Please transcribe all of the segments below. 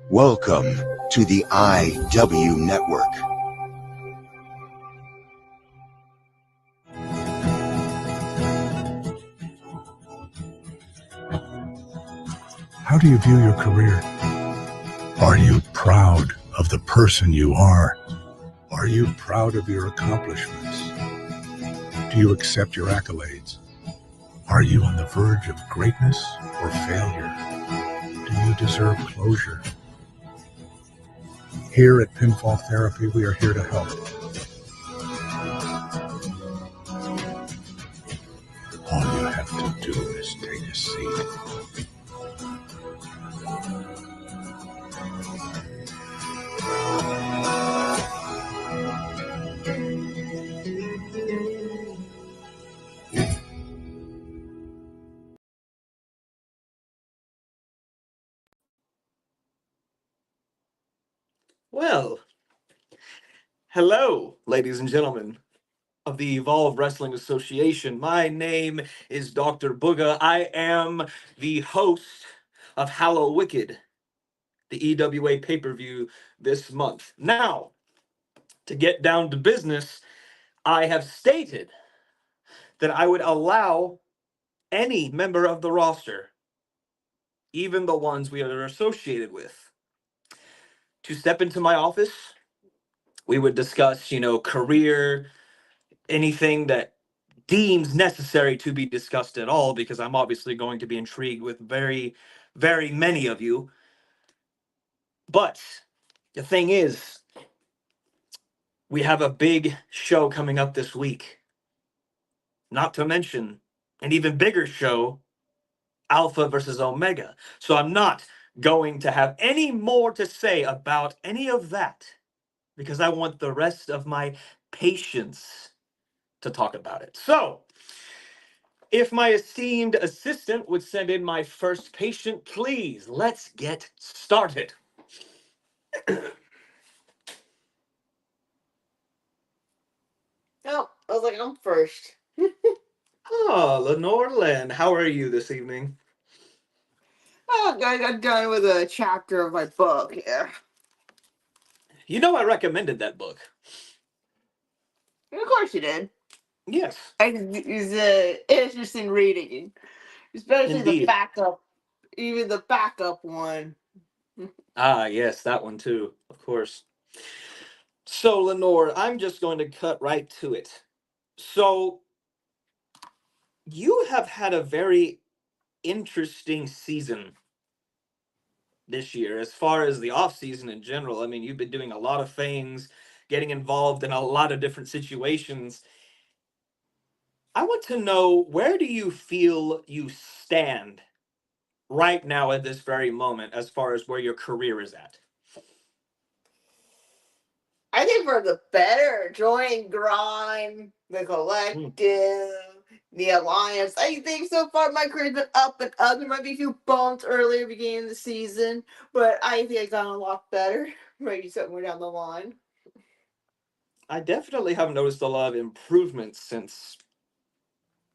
Welcome to the IW Network. How do you view your career? Are you proud of the person you are? Are you proud of your accomplishments? Do you accept your accolades? Are you on the verge of greatness or failure? Do you deserve closure? Here at Pinfall Therapy, we are here to help. All you have to do is take a seat. Well, hello, ladies and gentlemen of the Evolve Wrestling Association. My name is Dr. Booga. I am the host of Hallow Wicked, the EWA pay-per-view this month. Now, to get down to business, I have stated that I would allow any member of the roster, even the ones we are associated with, to step into my office. We would discuss, career, anything that deems necessary to be discussed at all, because I'm obviously going to be intrigued with very, very many of you. But the thing is, we have a big show coming up this week. Not to mention an even bigger show, Alpha versus Omega. So I'm not going to have any more to say about any of that, because I want the rest of my patience to talk about it. So, if my esteemed assistant would send in my first patient, please, let's get started. Oh, I was like, I'm first. Lenore Lynn, how are you this evening? Oh, I got done with a chapter of my book. Yeah. You know I recommended that book. And of course you did. Yes, It's interesting reading, especially the indeed. backup, even the backup one. Ah, yes, that one too, of course. So, Lenore, I'm just going to cut right to it. So, you have had a very interesting season this year as far as the off season in general. I mean, you've been doing a lot of things, getting involved in a lot of different situations. I want to know, where do you feel you stand right now at this very moment as far as where your career is at? I think for the better, joining Grind, the Mm. collective, the alliance. I think so far my career's been up and up. There might be a few bumps earlier beginning of the season, but I think I got a lot better. Maybe somewhere down the line. I definitely have noticed a lot of improvements since,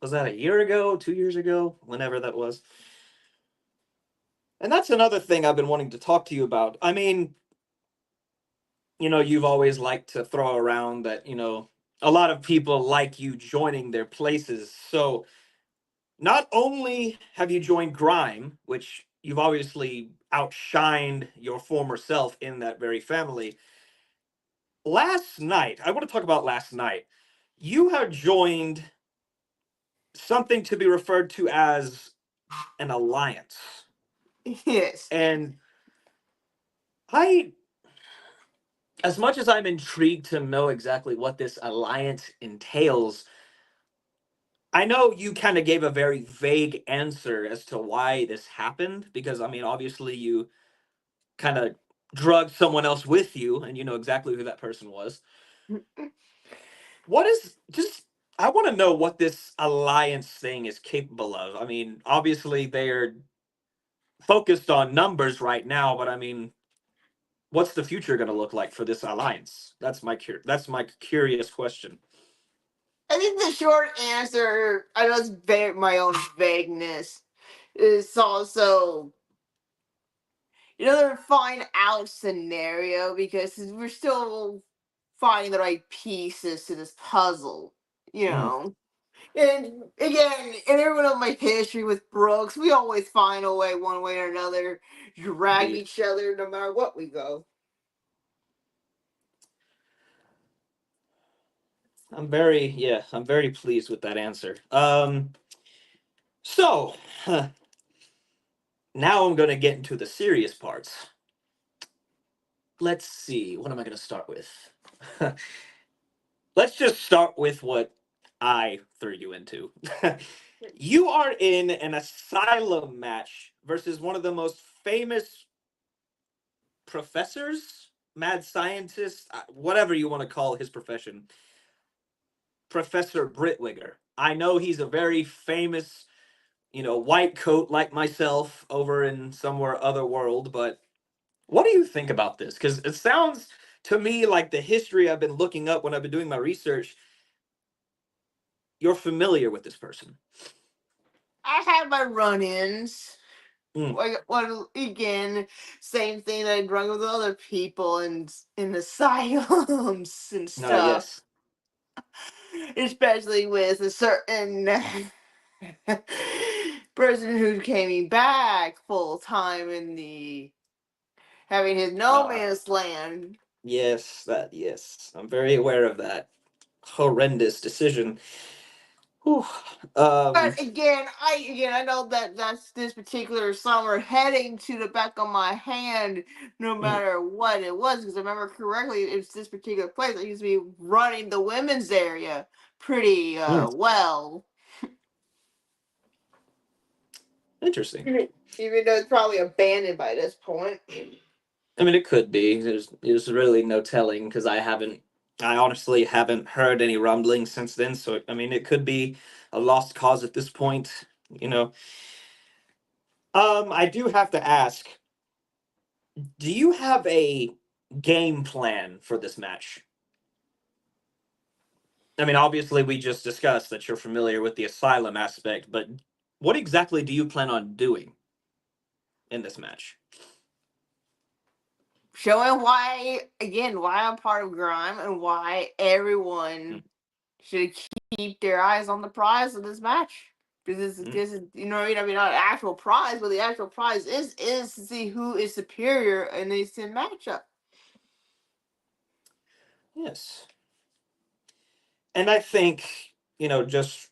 was that a year ago, 2 years ago, whenever that was? And that's another thing I've been wanting to talk to you about. I mean, you've always liked to throw around that, a lot of people like you joining their places. So not only have you joined Grime, which you've obviously outshined your former self in that very family, last night, I want to talk about last night. You have joined something to be referred to as an alliance. Yes. And I, as much as I'm intrigued to know exactly what this alliance entails, I know you kind of gave a very vague answer as to why this happened, because I mean, obviously you kind of drugged someone else with you and you know exactly who that person was. What is just I want to know what this alliance thing is capable of. I mean, obviously they're focused on numbers right now, but I mean, what's the future going to look like for this alliance? That's my curious question. I think the short answer, I know it's my own vagueness, is also another find out scenario because we're still finding the right pieces to this puzzle, you Mhm. know. And again, in every one of my history with Brooks, we always find a way, one way or another, drag Indeed. each other no matter what we go. I'm very pleased with that answer. So now I'm going to get into the serious parts. Let's see, what am I going to start with? Let's just start with what I threw you into. You are in an asylum match versus one of the most famous professors, mad scientists, whatever you want to call his profession, Professor Britwiger. I know he's a very famous, white coat like myself over in somewhere other world, but what do you think about this? Because it sounds to me like the history I've been looking up when I've been doing my research, you're familiar with this person. I had my run-ins. Mm. Like, well, again, same thing that I'd run with other people in asylums and stuff. Yes. Especially with a certain person who came back full time in the having his no Uh, man's land. yes. I'm very aware of that horrendous decision. Whew. But again I know that that's this particular summer heading to the back of my hand, no mm, matter what it was, because I remember correctly, it's this particular place that used to be running the women's area pretty mm. well. Interesting. Even though it's probably abandoned by this point. I mean, it could be. There's really no telling because I honestly haven't heard any rumblings since then. So, I mean, it could be a lost cause at this point, you know. I do have to ask, do you have a game plan for this match? I mean, obviously, we just discussed that you're familiar with the asylum aspect, but what exactly do you plan on doing in this match? Showing why I'm part of Grime and why Mm, everyone should keep their eyes on the prize of this match. Because mm, this is, I mean, not an actual prize, but the actual prize is to see who is superior in these 10 matchup. yes. And I think, just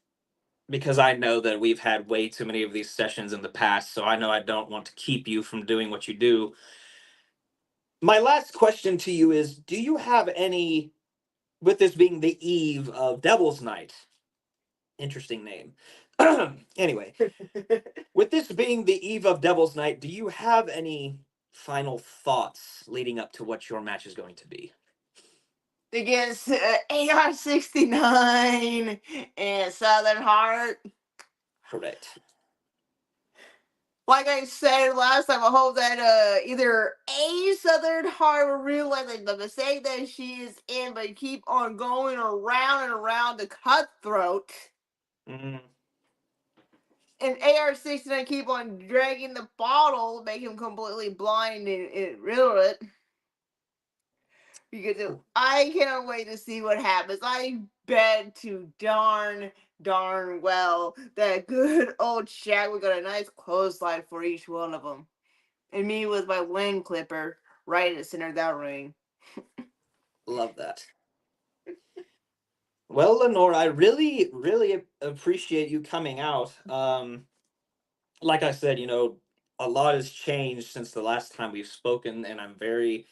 because I know that we've had way too many of these sessions in the past, so I know I don't want to keep you from doing what you do. My last question to you is, do you have any, with this being the eve of Devil's Night, interesting name. Anyway, with this being the eve of Devil's Night, do you have any final thoughts leading up to what your match is going to be? Against AR-69 and Southern Heart. Correct. Like I said last time, I hope that either A, Southern Heart will realize like, the mistake that she is in, but keep on going around and around the cutthroat. Mm, And AR-69 keep on dragging the bottle, make him completely blind and riddle it. Because I cannot wait to see what happens. I bet to darn well that good old Shaq we got a nice clothesline for each one of them. And me with my wind clipper right in the center of that ring. love that. Well, Lenore, I really appreciate you coming out. Like I said, a lot has changed since the last time we've spoken, and I'm very,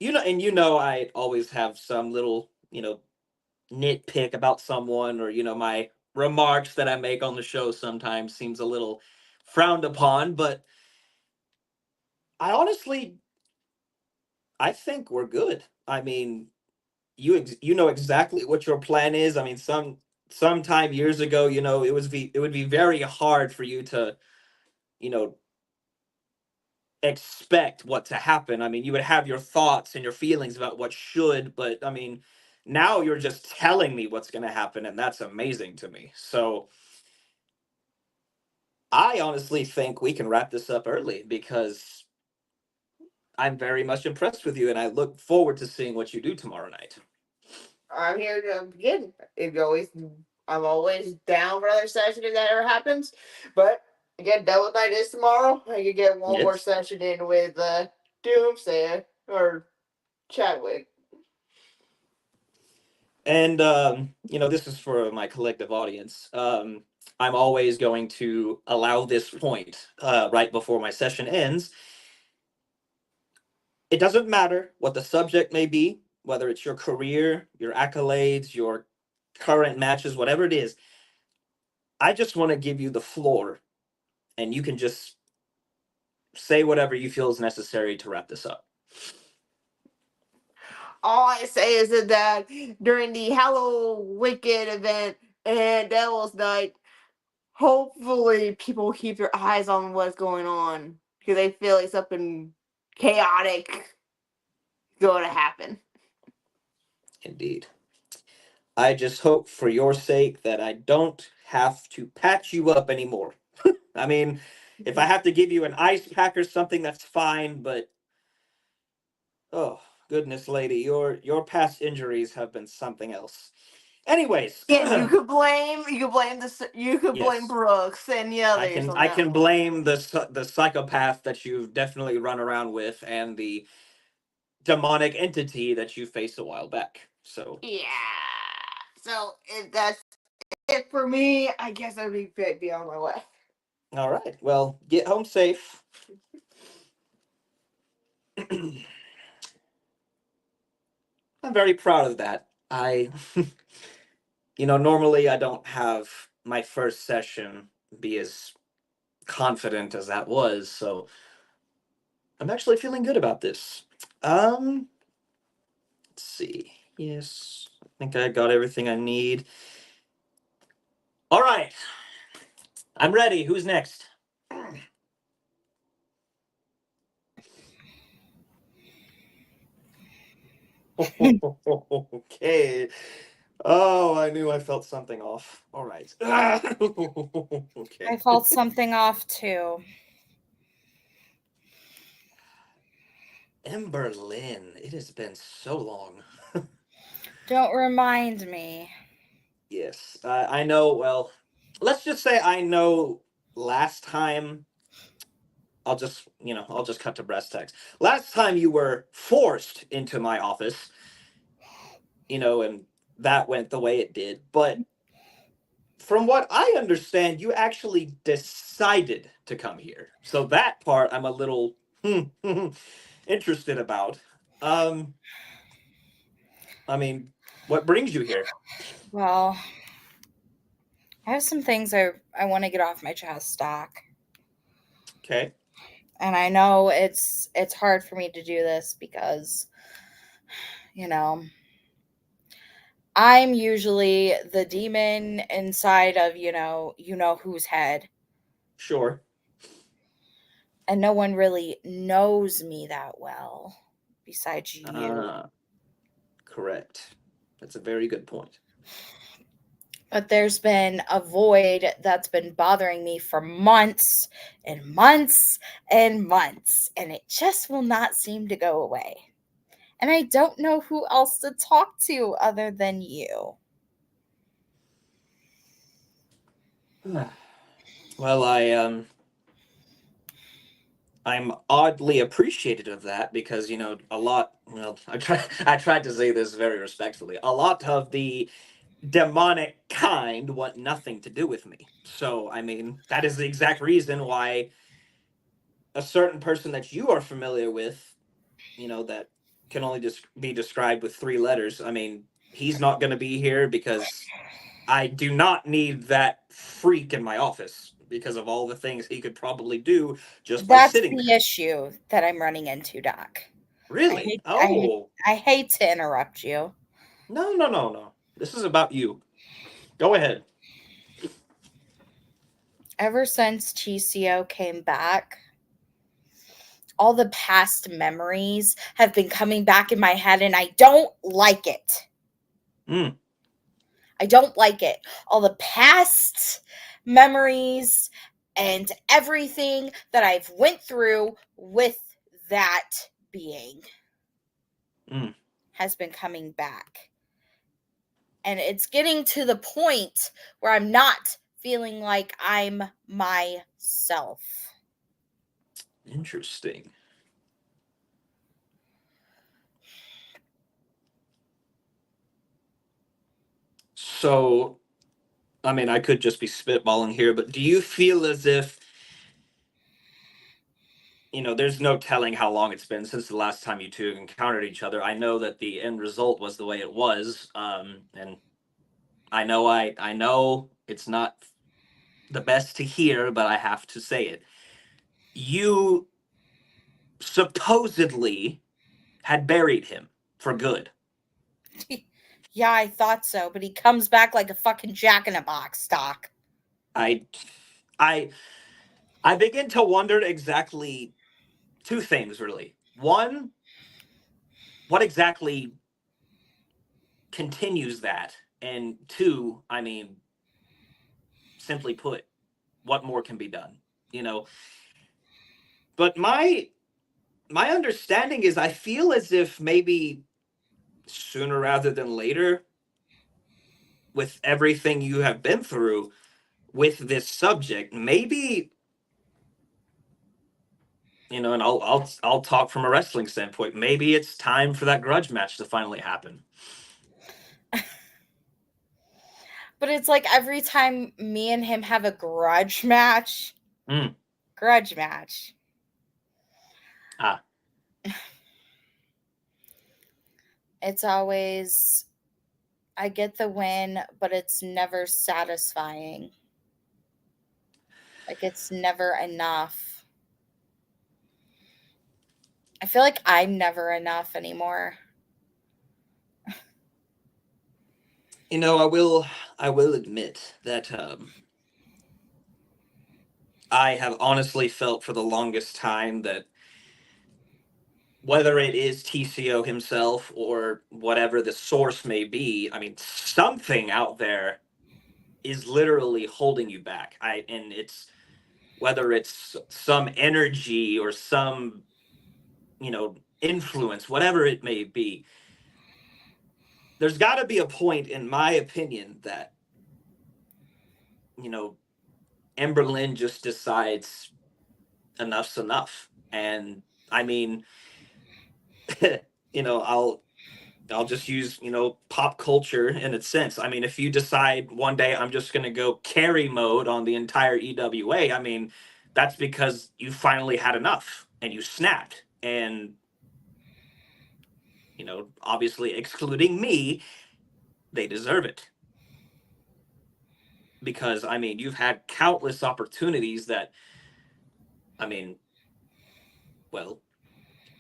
I always have some little, nitpick about someone, or my remarks that I make on the show sometimes seems a little frowned upon, but I I think we're good. I mean, you know exactly what your plan is. I mean, sometime years ago, it would be very hard for you to, you know, expect what to happen. I mean, you would have your thoughts and your feelings about what should, but I mean, now you're just telling me what's going to happen, and that's amazing to me. So I honestly think we can wrap this up early because I'm very much impressed with you, and I look forward to seeing what you do tomorrow night. I'm here to begin. If you always, I'm always down for another session if that ever happens. But again, Devil Night is tomorrow. I could get one more Yes. session in with Doomsayer or Chadwick. And this is for my collective audience. I'm always going to allow this point right before my session ends. It doesn't matter what the subject may be, whether it's your career, your accolades, your current matches, whatever it is. I just want to give you the floor, and you can just say whatever you feel is necessary to wrap this up. All I say is that during the Hallow Wicked event and Devil's Night, hopefully people keep their eyes on what's going on because they feel like something chaotic going to happen. Indeed. I just hope for your sake that I don't have to patch you up anymore. I mean, if I have to give you an ice pack or something, that's fine, but oh, goodness lady, your past injuries have been something else. Anyways, Yes, you could blame yes. Brooks and the others on I that can one. blame the psychopath that you've definitely run around with and the demonic entity that you faced a while back. So Yeah. So if that's it for me, I guess I'd be on my way. all right. Well, get home safe. I'm very proud of that. Normally I don't have my first session be as confident as that was, so I'm actually feeling good about this. Let's see. Yes, I think I got everything I need. All right, I'm ready. Who's next? Okay. Oh, I knew I felt something off. All right. Okay. I felt something off too. Ember Lynn, it has been so long. Don't remind me. Yes, I know. Well, let's just say I know last time. I'll just cut to brass tacks. Last time you were forced into my office, and that went the way it did. But from what I understand, you actually decided to come here. So that part I'm a little interested about. Um, I mean, what brings you here? Well, I have some things I want to get off my chest, Doc. Okay. And I know it's hard for me to do this because, you know, I'm usually the demon inside of, whose head. Sure. And no one really knows me that well besides you. Correct. That's a very good point. But there's been a void that's been bothering me for months and months and months, and it just will not seem to go away. And I don't know who else to talk to other than you. Well, I'm oddly appreciative of that because a lot. Well, I tried to say this very respectfully. A lot of the demonic kind want nothing to do with me. So I mean that is the exact reason why a certain person that you are familiar with, that can only just be described with three letters. I mean, he's not going to be here because I do not need that freak in my office because of all the things he could probably do just by That's sitting the there. issue that I'm running into, Doc. I Really? hate, I hate, Oh, I hate to interrupt you. no, no, no, no. This is about you. Go ahead. Ever since TCO came back, all the past memories have been coming back in my head, and I don't like it. Mm. I don't like it. All the past memories and everything that I've went through with that being Mm. has been coming back. And it's getting to the point where I'm not feeling like I'm myself. Interesting. So, I mean, I could just be spitballing here, but do you feel as if, there's no telling how long it's been since the last time you two encountered each other. I know that the end result was the way it was, and I know it's not the best to hear, but I have to say it. You supposedly had buried him for good. Yeah, I thought so, but he comes back like a fucking jack-in-a-box, Doc. I I I begin to wonder exactly two things, really. One, what exactly continues that? And two, I mean, simply put, what more can be done? You know, but my understanding is I feel as if maybe sooner rather than later, with everything you have been through with this subject, maybe, and I'll talk from a wrestling standpoint. Maybe it's time for that grudge match to finally happen. But it's like every time me and him have a grudge match, Mm. Ah, it's always, I get the win, but it's never satisfying. Like, it's never enough. I feel like I'm never enough anymore. I will admit that I have honestly felt for the longest time that whether it is TCO himself or whatever the source may be, I mean, something out there is literally holding you back. And it's whether it's some energy or some, influence, whatever it may be. There's got to be a point, in my opinion, that, you know, Emberlyn just decides enough's enough. And I mean, I'll just use, pop culture in its sense. I mean, if you decide one day I'm just going to go carry mode on the entire EWA, I mean, that's because you finally had enough and you snapped. And, obviously excluding me, they deserve it. Because, I mean, you've had countless opportunities that, I mean, well,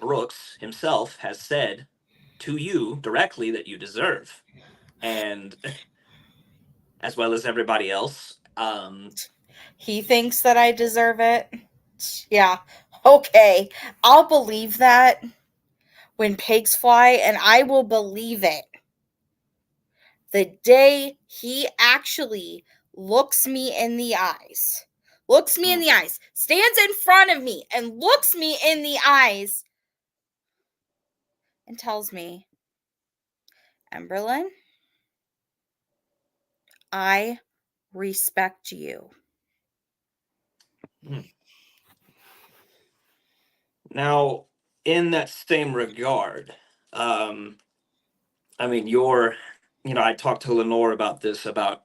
Brooks himself has said to you directly that you deserve. And as well as everybody else. He thinks that I deserve it. Yeah. Okay. I'll believe that when pigs fly, and I will believe it the day he actually looks me in the eyes. Stands in front of me and looks me in the eyes and tells me, Emberlyn, I respect you. Now, in that same regard, I mean, I talked to Lenore about this, about,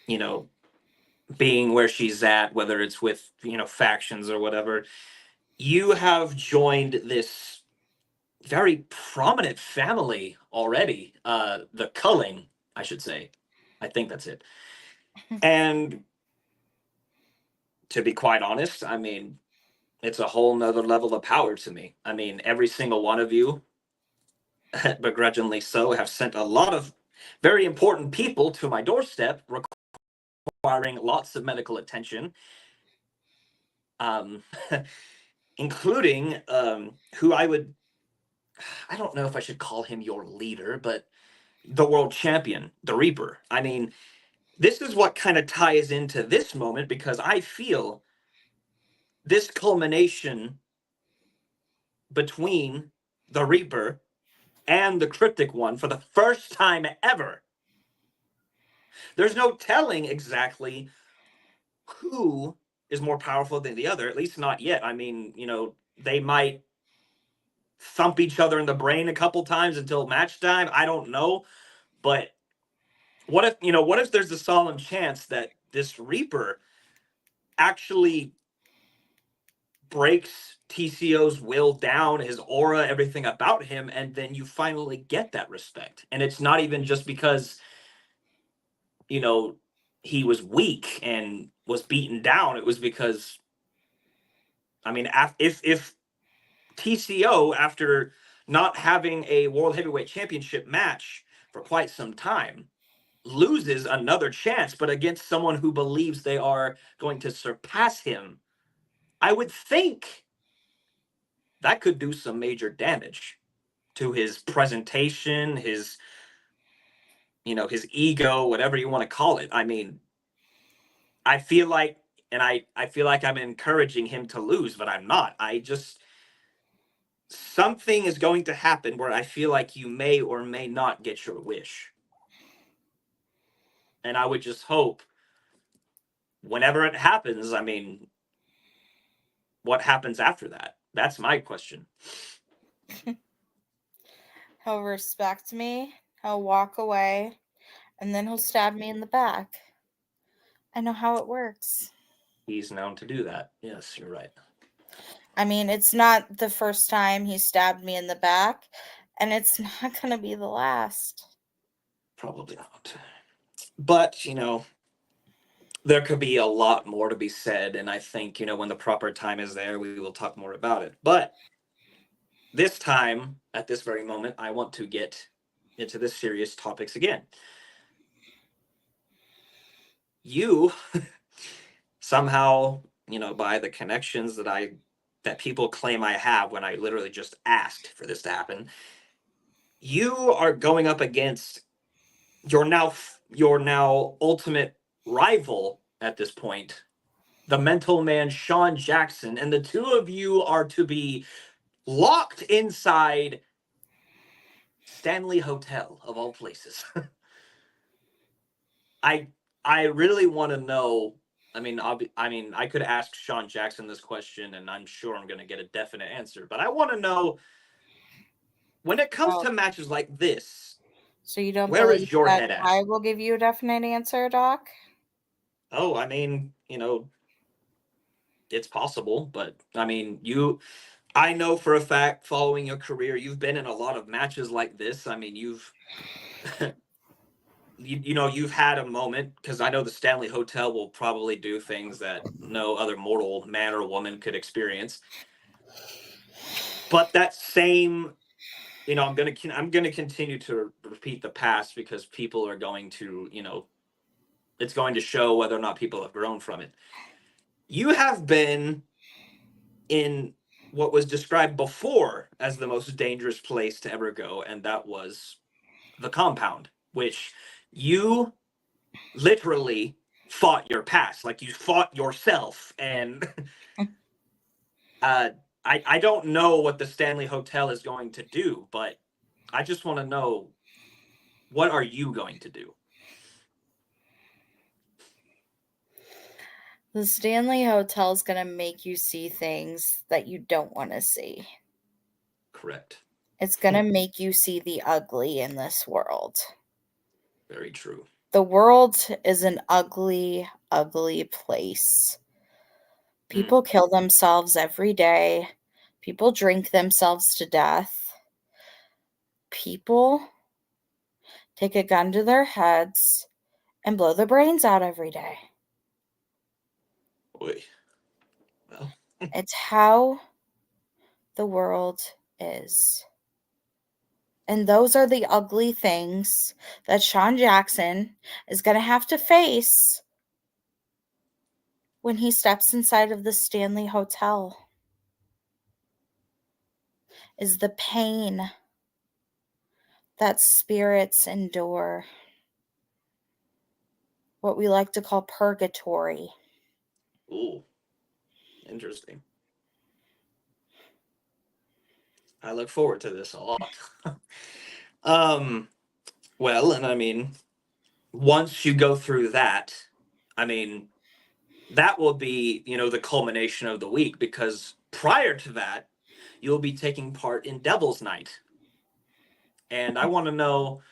you know, being where she's at, whether it's with, factions or whatever. You have joined this very prominent family already, the Culling, I should say. I think that's it. And to be quite honest, I mean, it's a whole nother level of power to me. I mean, every single one of you, begrudgingly so, have sent a lot of very important people to my doorstep requiring lots of medical attention, um, including who I don't know if I should call him your leader, but the world champion, the Reaper. I mean, this is what kind of ties into this moment, because I feel this culmination between the Reaper and the Cryptic One for the first time ever. There's no telling exactly who is more powerful than the other, at least not yet. I mean, they might thump each other in the brain a couple times until match time. I don't know. But what if there's a solemn chance that this Reaper actually breaks TCO's will down, his aura, everything about him, and then you finally get that respect. And it's not even just because, he was weak and was beaten down. It was because, I mean, if TCO, after not having a World Heavyweight Championship match for quite some time, loses another chance, but against someone who believes they are going to surpass him, I would think that could do some major damage to his presentation, his ego, whatever you want to call it. I mean, I feel like I feel like I'm encouraging him to lose, but I'm not. I just something is going to happen where I feel like you may or may not get your wish. And I would just hope whenever it happens, I mean, what happens after that? That's my question. He'll respect me, he'll walk away, and then he'll stab me in the back. I know how it works. He's known to do that. Yes, you're right. I mean, it's not the first time he stabbed me in the back, and it's not going to be the last. Probably not. But, there could be a lot more to be said. And I think, when the proper time is there, we will talk more about it. But this time, at this very moment, I want to get into the serious topics again. You somehow, by the connections that people claim I have when I literally just asked for this to happen, you are going up against your now ultimate rival at this point, the mental man Sean Jackson, and the two of you are to be locked inside Stanley Hotel of all places. I really want to know. I mean, I could ask Sean Jackson this question, and I'm sure I'm going to get a definite answer. But I want to know, when it comes to matches like this, so you don't where believe is your that head at? I will give you a definite answer, Doc? Oh, I mean, it's possible, but I mean, I know for a fact, following your career, you've been in a lot of matches like this. I mean, you've you've had a moment, because I know the Stanley Hotel will probably do things that no other mortal man or woman could experience. But that same, I'm gonna continue to repeat the past, because people are going to, it's going to show whether or not people have grown from it. You have been in what was described before as the most dangerous place to ever go, and that was the compound, which you literally fought your past, like you fought yourself. And I don't know what the Stanley Hotel is going to do, but I just want to know, what are you going to do? The Stanley Hotel is going to make you see things that you don't want to see. Correct. It's going to make you see the ugly in this world. Very true. The world is an ugly, ugly place. People kill themselves every day. People drink themselves to death. People take a gun to their heads and blow their brains out every day. Boy. Well, It's how the world is. And those are the ugly things that Sean Jackson is going to have to face when he steps inside of the Stanley Hotel. Is the pain that spirits endure. What we like to call purgatory. ooh, interesting. I look forward to this a lot. um, well, and I mean, once you go through that, I mean, that will be, the culmination of the week, because prior to that, you'll be taking part in Devil's Night. And I want to know,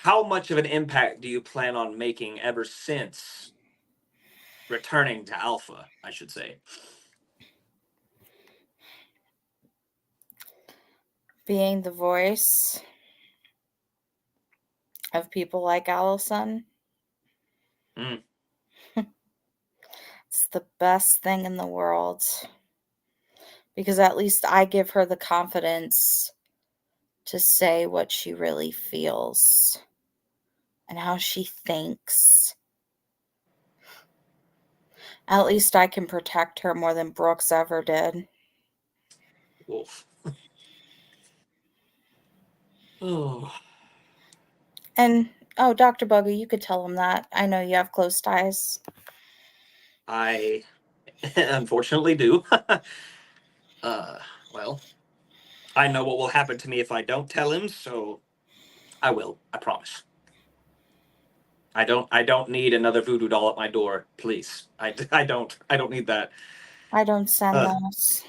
how much of an impact do you plan on making ever since returning to Alpha, I should say? Being the voice of people like Allison. Mm. It's the best thing in the world. Because at least I give her the confidence to say what she really feels and how she thinks. At least I can protect her more than Brooks ever did. Wolf. Oh. And, oh, Dr. Buggy, you could tell him that. I know you have close ties. I unfortunately do. Well, I know what will happen to me if I don't tell him, so I will. I promise. I don't need another voodoo doll at my door, please. I don't need that. I don't send Uh, those.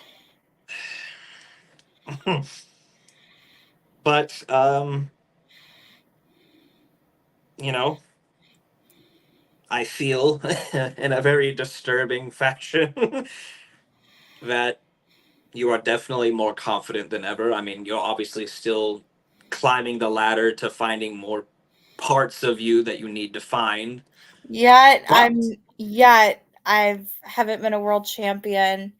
but you know, I feel in a very disturbing fashion that you are definitely more confident than ever. I mean, you're obviously still climbing the ladder to finding more parts of you that you need to find. But Yet I haven't been a world champion.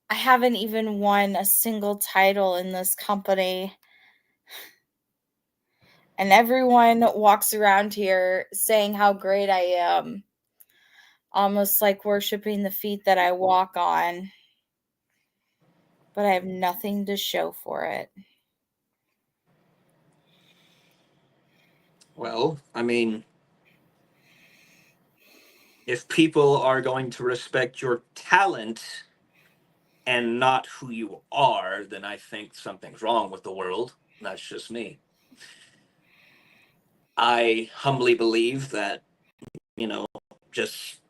I haven't even won a single title in this company. And everyone walks around here saying how great I am, almost like worshiping the feet that I walk on. But I have nothing to show for it. well, I mean, if people are going to respect your talent and not who you are, then I think something's wrong with the world. That's just me. I humbly believe that, you know, just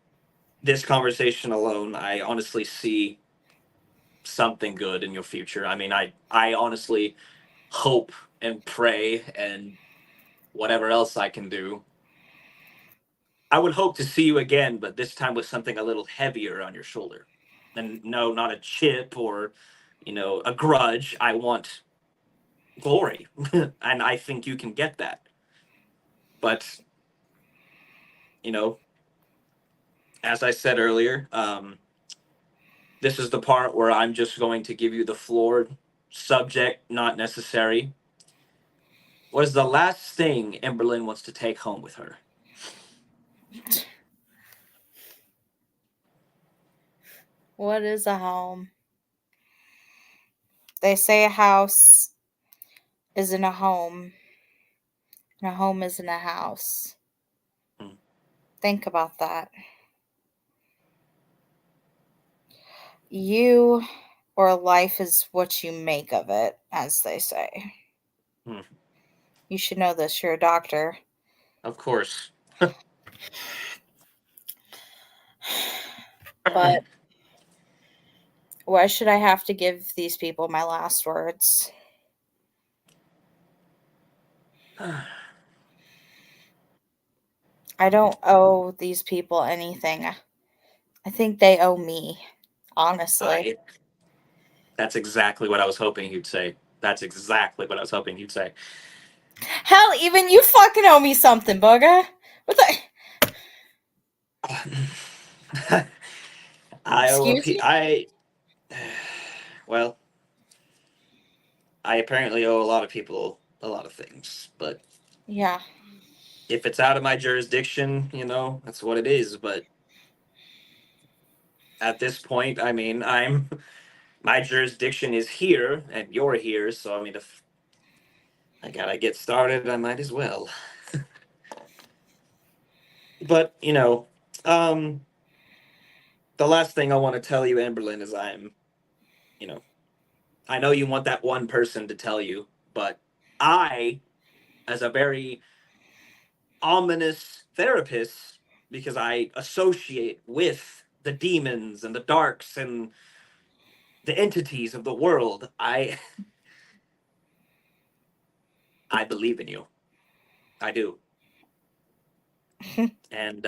this conversation alone, I honestly see something good in your future. I mean, I honestly hope and pray and whatever else I can do. I would hope to see you again, but this time with something a little heavier on your shoulder. And no, not a chip or, a grudge. I want glory. And I think you can get that. But, you know, as I said earlier, this is the part where I'm just going to give you the floor. Subject not necessary. What is the last thing Emberlyn wants to take home with her? What is a home? They say a house isn't a home, and a home isn't a house. Hmm. Think about that. You or life is what you make of it, as they say. Hmm. You should know this. You're a doctor. Of course. But why should I have to give these people my last words? I don't owe these people anything. I think they owe me, honestly. I. That's exactly what I was hoping you'd say. That's exactly what I was hoping you'd say. Hell, even you fucking owe me something, bugger. What the? I owe Excuse me? well, I apparently owe a lot of people a lot of things, but Yeah. if it's out of my jurisdiction, that's what it is. But at this point, I mean, my jurisdiction is here, and you're here, so I mean, if I gotta get started, I might as well. But um, the last thing I want to tell you, Amberlyn, is I'm, I know you want that one person to tell you, but I, as a very ominous therapist, because I associate with the demons and the darks and the entities of the world, I believe in you. I do. And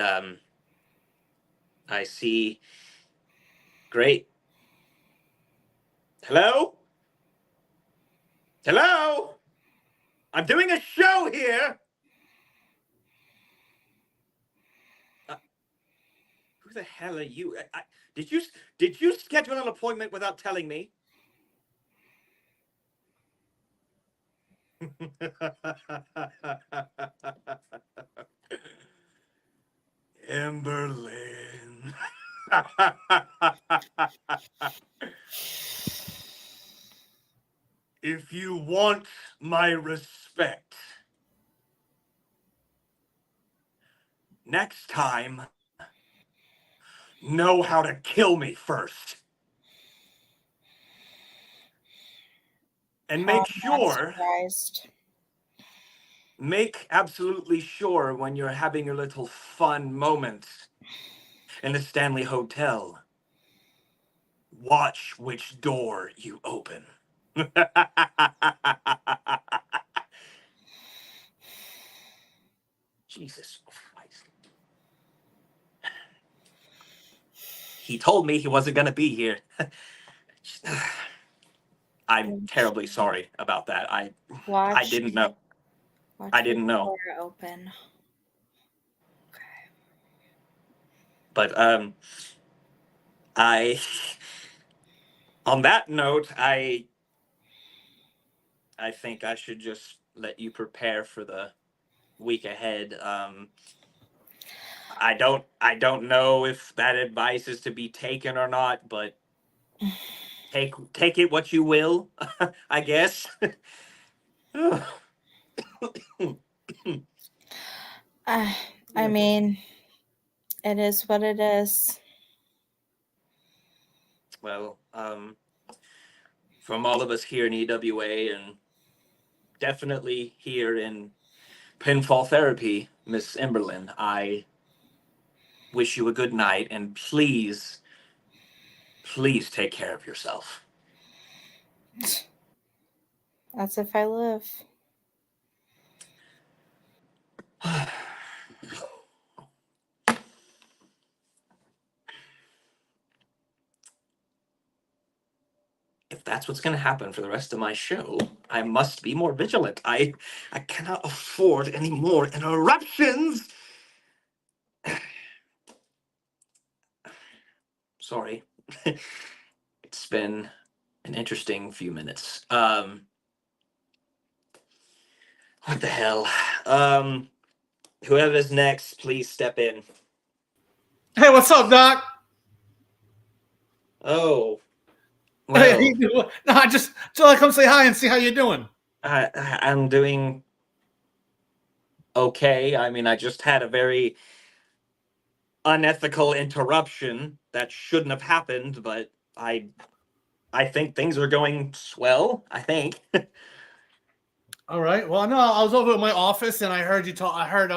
I see. Great. Hello? Hello? I'm doing a show here. Who the hell are you? Did you did you schedule an appointment without telling me? Emberlyn. If you want my respect, next time, know how to kill me first. And How make I'm not sure, surprised. make absolutely sure when you're having your little fun moments in the Stanley Hotel, watch which door you open. Jesus Christ. He told me he wasn't going to be here. I'm terribly sorry about that. I Watch, didn't know. watch I which didn't know. door open. But I on that note, I think I should just let you prepare for the week ahead. I don't know if that advice is to be taken or not, but take it what you will, I guess. I mean, it is what it is. Well, from all of us here in EWA and definitely here in Pinfall Therapy, Miss Emberlyn, I wish you a good night, and please, please take care of yourself. That's if I live. If that's what's going to happen for the rest of my show, I must be more vigilant. I cannot afford any more interruptions. Sorry. It's been an interesting few minutes. What the hell? Whoever's next, please step in. Hey, what's up, Doc? Oh, Hey, how well, you doing? No, I just I come say hi and see how you're doing. I'm doing okay. I mean, I just had a very unethical interruption that shouldn't have happened, but I think things are going swell. I think. All right. Well, no, I was over at my office and I heard you talk. I heard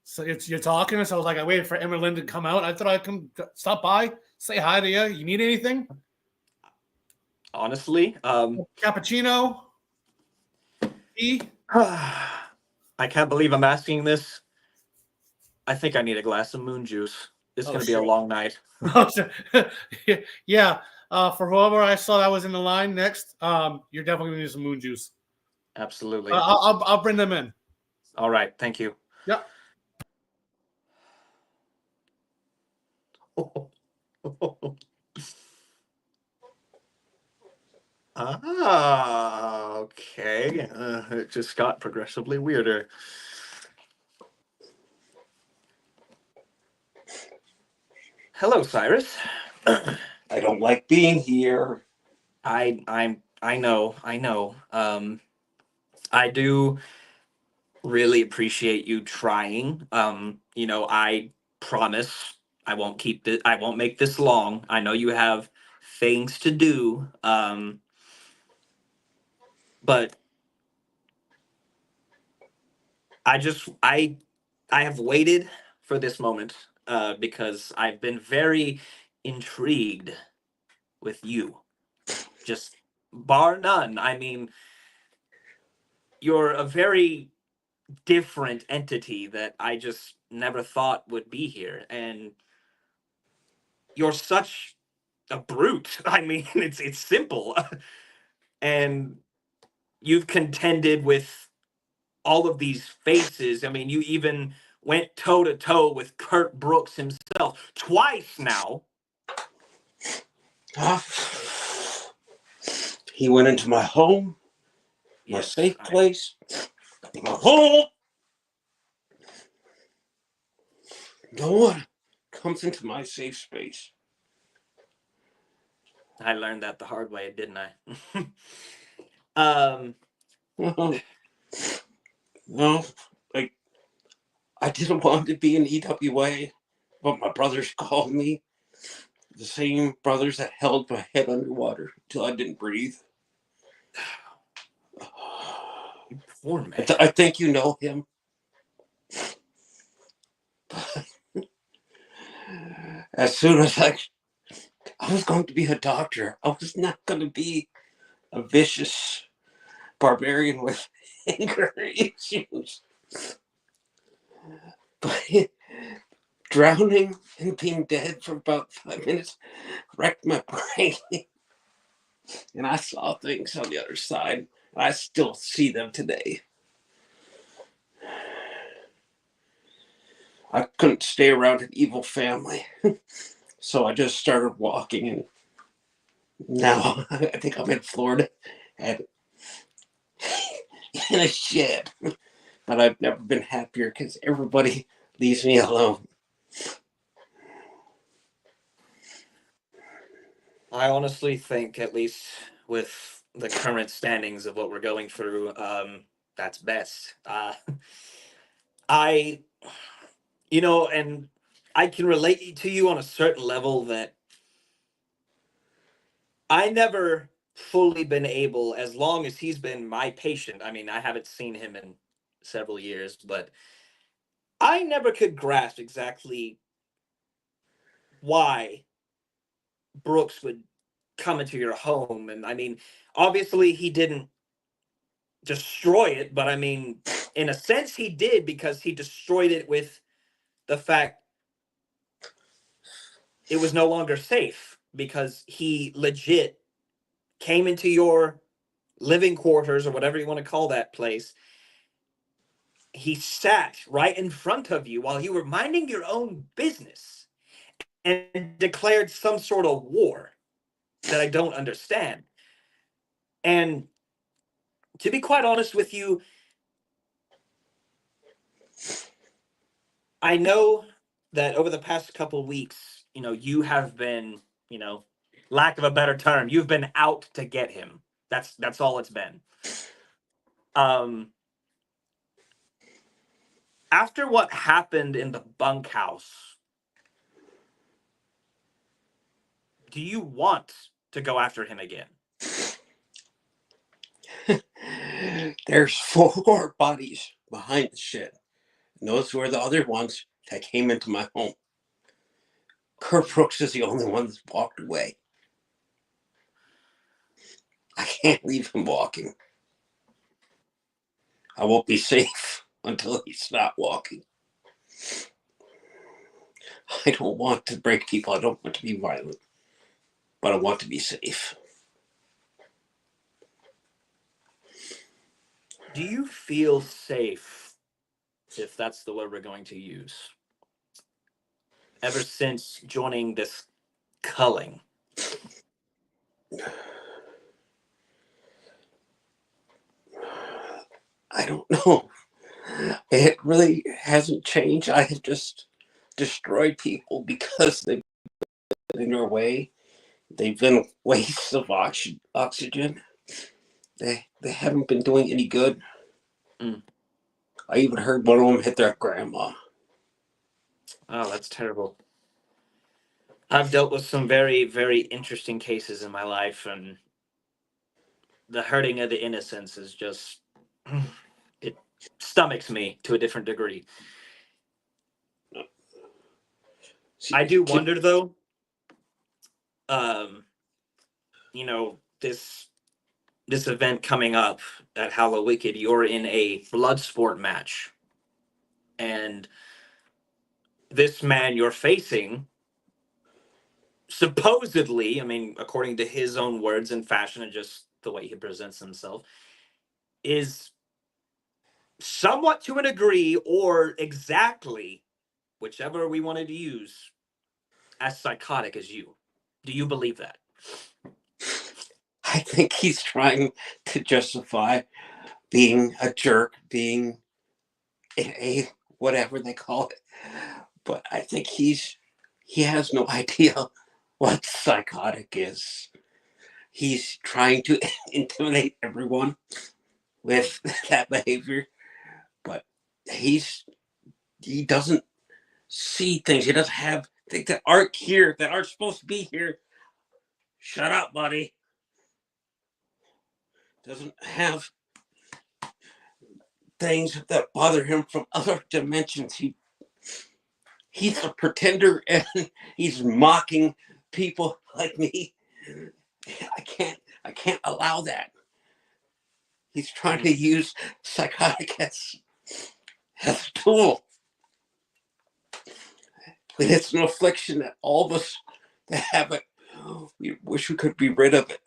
so you're talking, so I was like, I waited for Emily to come out. I thought I'd come stop by, say hi to you. You need anything? Honestly, Cappuccino? Tea? I can't believe I'm asking this. I think I need a glass of moon juice. It's Oh, gonna be a shit. long night. Yeah. For whoever I saw that was in the line next, you're definitely gonna need some moon juice. Absolutely. I'll bring them in. All right. Thank you. Yep. Okay. It just got progressively weirder. Hello, Cyrus. I don't like being here. I know. I do really appreciate you trying. I promise I won't make this long. I know you have things to do. but I have waited for this moment because I've been very intrigued with you. Just bar none. I mean, you're a very different entity that I just never thought would be here. And you're such a brute. I mean, it's simple. And you've contended with all of these faces. I mean, you even went toe to toe with Kurt Brooks himself twice now. He went into my home, my Yes, safe place, my home. No one comes into my safe space. I learned that the hard way, didn't I? No, like, I didn't want to be an EWA, but my brothers called me. The same brothers that held my head underwater until I didn't breathe. Poor man. I think you know him. As soon as I was going to be a doctor, I was not going to be a vicious barbarian with anger issues. But drowning and being dead for about 5 minutes wrecked my brain. And I saw things on the other side. I still see them today. I couldn't stay around an evil family. So I just started walking, and now I think I'm in Florida and in a shed. But I've never been happier because everybody leaves me alone. I honestly think, at least with the current standings of what we're going through, that's best. I, and I can relate to you on a certain level that I never fully been able, as long as he's been my patient. I mean, I haven't seen him in several years, but I never could grasp exactly why Brooks would come into your home. And I mean, obviously he didn't destroy it, but I mean, in a sense he did, because he destroyed it with the fact it was no longer safe, because he legit came into your living quarters, or whatever you want to call that place. He sat right in front of you while you were minding your own business and declared some sort of war that I don't understand. And to be quite honest with you, I know that over the past couple of weeks, you have been, lack of a better term, you've been out to get him. That's all it's been. After what happened in the bunkhouse, do you want to go after him again? There's 4 bodies behind the shed. And those were the other ones that came into my home. Kurt Brooks is the only one that's walked away. I can't leave him walking. I won't be safe until he's not walking. I don't want to break people. I don't want to be violent. But I want to be safe. Do you feel safe, if that's the word we're going to use, ever since joining this culling? I don't know. It really hasn't changed. I have just destroyed people because they've been in our way. They've been wastes of oxygen. They haven't been doing any good. Mm. I even heard one of them hit their grandma. Oh, that's terrible. I've dealt with some very, very interesting cases in my life, and the hurting of the innocence is just it stomachs me to a different degree. I do wonder though, um, you know, this event coming up at Hallowicked, you're in a blood sport match, and this man you're facing, supposedly, I mean, according to his own words and fashion and just the way he presents himself, is somewhat to a degree or exactly, whichever we wanted to use, as psychotic as you. Do you believe that? I think he's trying to justify being a jerk, being a whatever they call it. But I think he has no idea what psychotic is. He's trying to intimidate everyone with that behavior, but he doesn't see things. He doesn't have things that aren't here, that aren't supposed to be here. Shut up, buddy. Doesn't have things that bother him from other dimensions. He's a pretender, and he's mocking people like me. I can't allow that. He's trying to use psychotic as a tool. But it's an affliction that all of us that have it, we wish we could be rid of it.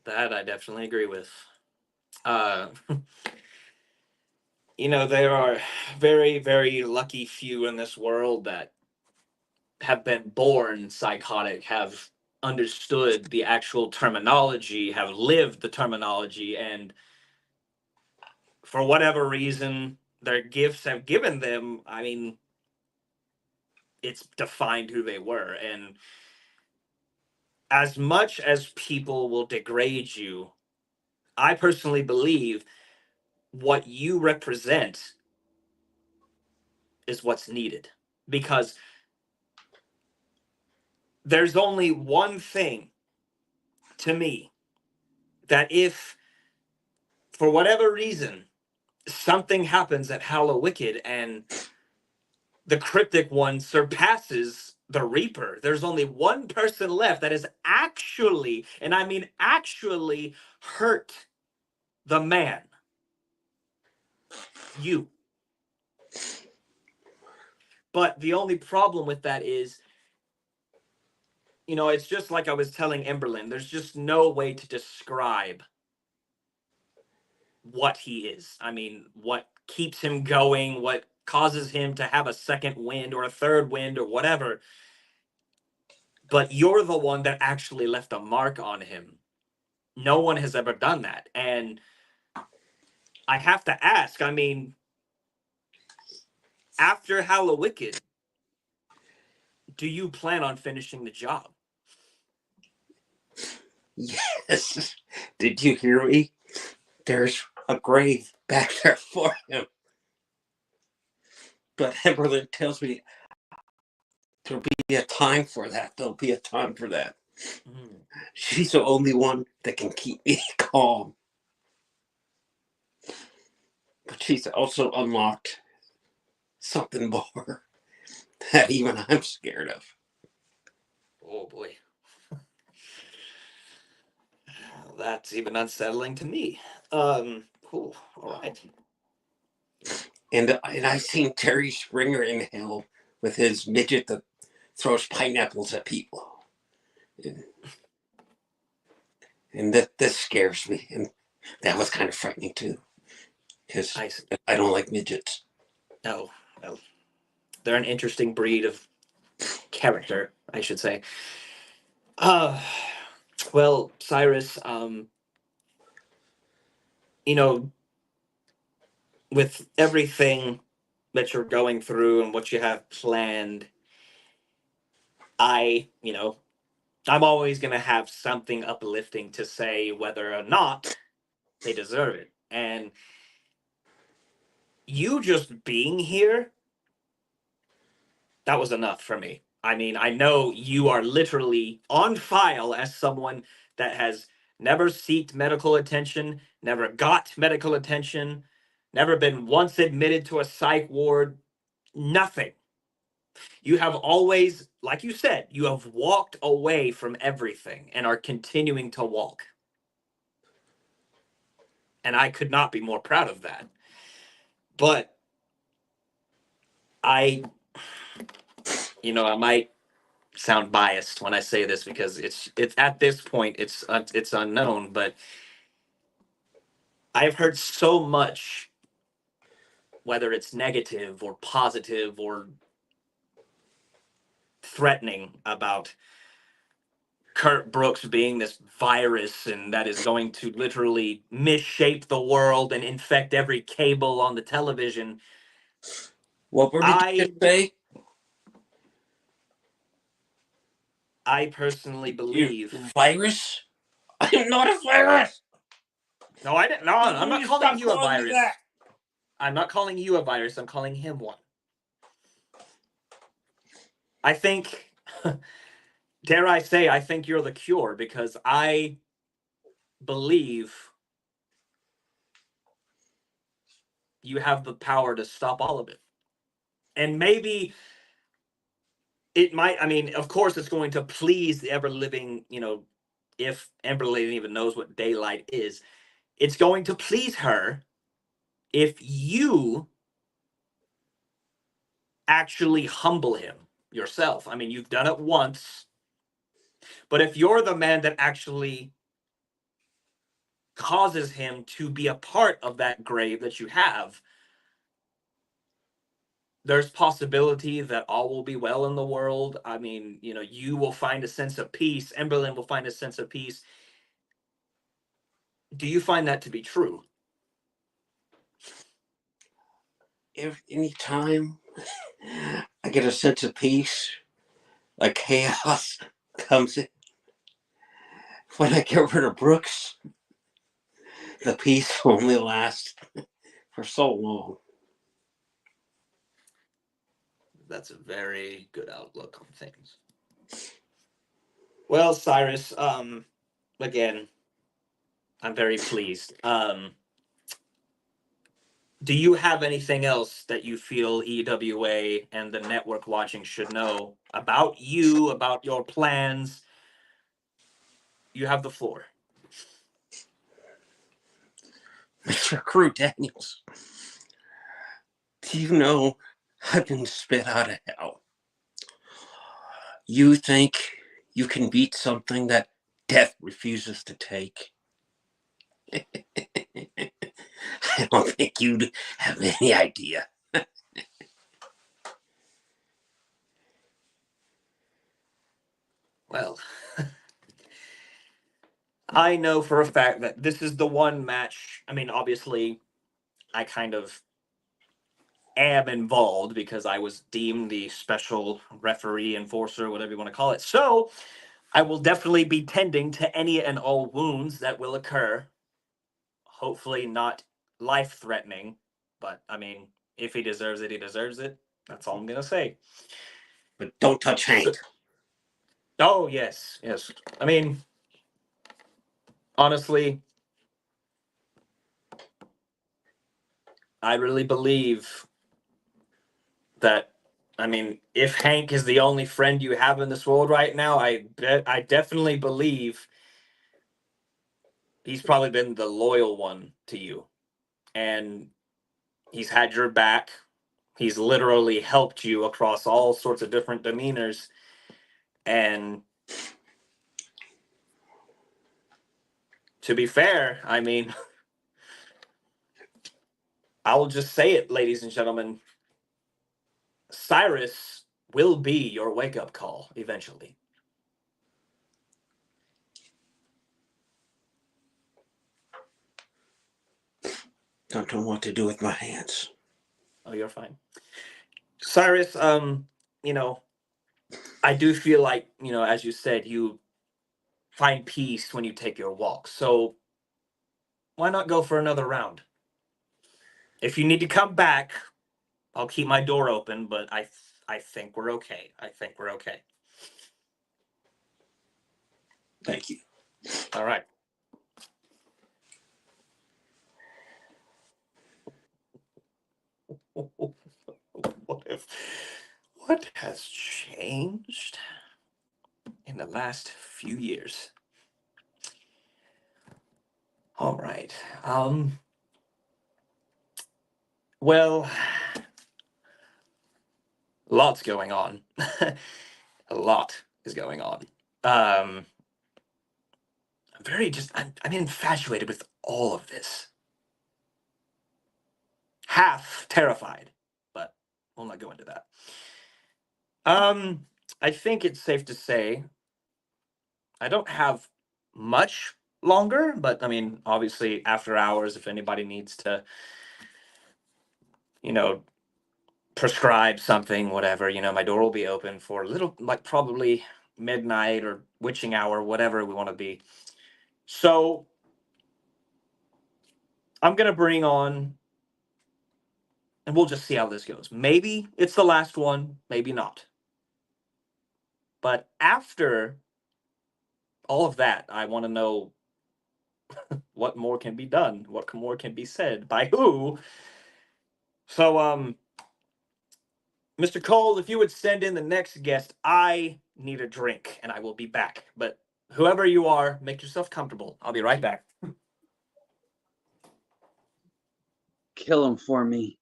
That I definitely agree with. You know, there are very, very lucky few in this world that have been born psychotic, have understood the actual terminology, have lived the terminology, and for whatever reason, their gifts have given them, I mean, it's defined who they were. And as much as people will degrade you, I personally believe what you represent is what's needed, because there's only one thing to me that if for whatever reason something happens at Hallowicked and the cryptic one surpasses the Reaper, there's only one person left that is actually, and I mean actually, hurt the man. You. But the only problem with that is, you know, it's just like I was telling Emberlyn, there's just no way to describe what he is. I mean, what keeps him going, what causes him to have a second wind or a third wind or whatever. But you're the one that actually left a mark on him. No one has ever done that. And I have to ask, I mean, after Hallowicked, do you plan on finishing the job? Yes. Did you hear me? There's a grave back there for him. But Emberlyn tells me there'll be a time for that. There'll be a time for that. She's the only one that can keep me calm. But she's also unlocked something more that even I'm scared of. Oh boy. That's even unsettling to me. Cool. All right. And I've seen Terry Springer in hell with his midget that throws pineapples at people. And that scares me. And that was kind of frightening too. Because I don't like midgets. No, no. They're an interesting breed of character, I should say. Well, Cyrus, you know, with everything that you're going through and what you have planned, you know, I'm always going to have something uplifting to say whether or not they deserve it. And you just being here, that was enough for me. I mean, I know you are literally on file as someone that has never sought medical attention, never got medical attention, never been once admitted to a psych ward, nothing. You have always, like you said, you have walked away from everything and are continuing to walk. And I could not be more proud of that. But I might sound biased when I say this because it's at this point it's unknown, but I've heard so much, whether it's negative or positive or threatening, about Kurt Brooks being this virus and that is going to literally misshape the world and infect every cable on the television. What word did you just say? I personally believe virus? I'm not a virus. No, I didn't. No, I'm not calling you a virus. That. I'm not calling you a virus. I'm calling him one. I think, dare I say, I think you're the cure, because I believe you have the power to stop all of it. And maybe it might, I mean, of course it's going to please the ever living, if Emberlane even knows what daylight is, it's going to please her if you actually humble him yourself. I mean, you've done it once, but if you're the man that actually causes him to be a part of that grave that you have, there's possibility that all will be well in the world. I mean, you will find a sense of peace. Emberlyn will find a sense of peace. Do you find that to be true? Any time I get a sense of peace, like chaos comes in. When I get rid of Brooks, the peace will only last for so long. That's a very good outlook on things. Well, Cyrus, again, I'm very pleased. Do you have anything else that you feel EWA and the network watching should know about you, about your plans? You have the floor. Mr. Crew Daniels, do you know I've been spit out of hell? You think you can beat something that death refuses to take? I don't think you'd have any idea. Well, I know for a fact that this is the one match. I mean, obviously, I kind of am involved because I was deemed the special referee, enforcer, whatever you want to call it. So I will definitely be tending to any and all wounds that will occur. Hopefully not life-threatening, but I mean, if he deserves it, he deserves it. That's all I'm going to say. But don't touch Hank. Oh, yes, yes. I mean, honestly, I really believe that, I mean, if Hank is the only friend you have in this world right now, I definitely believe he's probably been the loyal one to you. And he's had your back. He's literally helped you across all sorts of different demeanors. And to be fair, I mean, I'll just say it, ladies and gentlemen. Cyrus will be your wake-up call eventually. Don't know what to do with my hands. Oh, you're fine. Cyrus, I do feel like, as you said, you find peace when you take your walk. So why not go for another round? If you need to come back, I'll keep my door open, but I think we're okay. I think we're okay. Thank you. All right. What has changed in the last few years? All right. Well, lots going on. A lot is going on. I'm infatuated with all of this. Half terrified, but we'll not go into that. I think it's safe to say I don't have much longer, but I mean, obviously, after hours, if anybody needs to, you know, prescribe something, whatever, my door will be open for a little, like probably midnight or witching hour, whatever we want to be. So I'm going to bring on, and we'll just see how this goes. Maybe it's the last one, maybe not. But after all of that, I want to know what more can be done, what more can be said, by who. So, Mr. Cole, if you would send in the next guest, I need a drink and I will be back. But whoever you are, make yourself comfortable. I'll be right back. Kill him for me,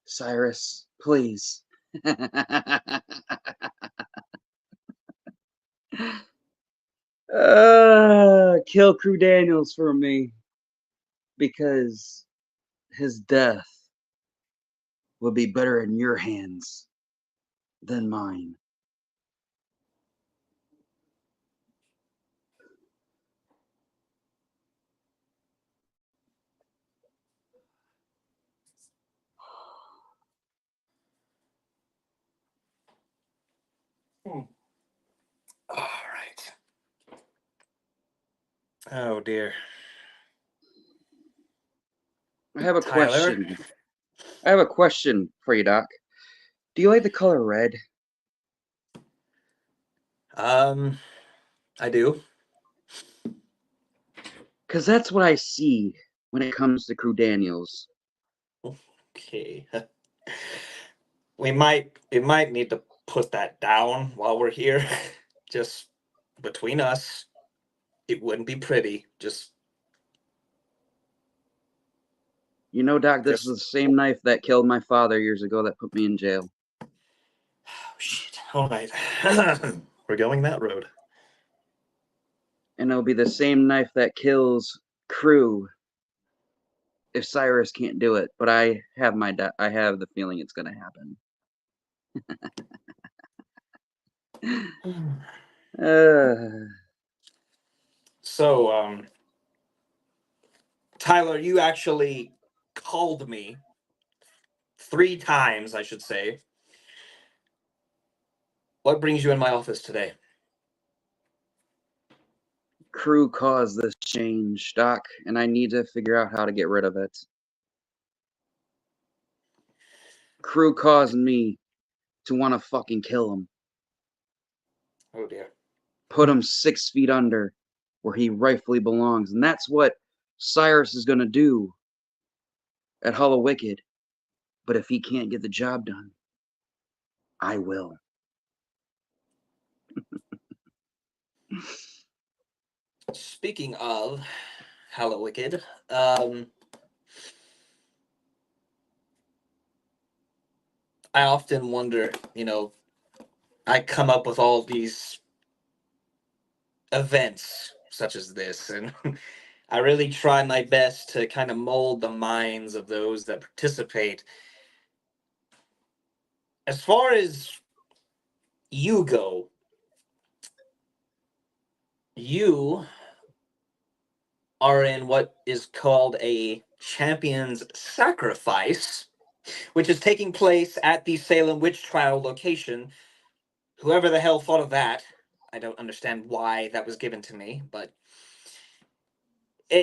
Cyrus, please. Kill Crew Daniels for me, because his death would be better in your hands than mine. All right. Oh, dear. I have a Tyler? question. I have a question for you, Doc. Do you like the color red? I do. Because that's what I see when it comes to Crew Daniels. Okay. We might need to put that down while we're here. Just between us. It wouldn't be pretty. You know, Doc, this is Just the same knife that killed my father years ago that put me in jail. Oh, shit. All right. We're going that road. And it'll be the same knife that kills Crew if Cyrus can't do it. But I have the feeling it's going to happen. So, Tyler, you actually called me 3 times, I should say. What brings you in my office today? Crew caused this change, Doc, and I need to figure out how to get rid of it. Crew caused me to want to fucking kill him. Oh, dear. Put him 6 feet under where he rightfully belongs. And that's what Cyrus is going to do at Hollow Wicked. But if he can't get the job done, I will. Speaking of Hello Wicked, I often wonder, I come up with all these events such as this, and I really try my best to kind of mold the minds of those that participate. As far as you go, you are in what is called a champion's sacrifice, which is taking place at the Salem witch trial location. Whoever the hell thought of that, I don't understand why that was given to me, but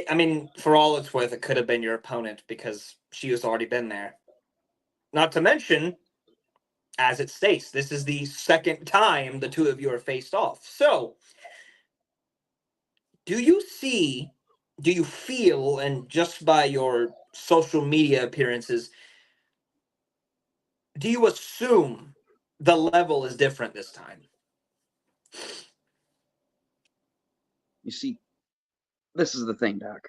I mean, for all it's worth, it could have been your opponent because she has already been there. Not to mention, as it states, this is the second time the two of you are faced off. So, do you see, do you feel, and just by your social media appearances, do you assume the level is different this time? You see, this is the thing, Doc.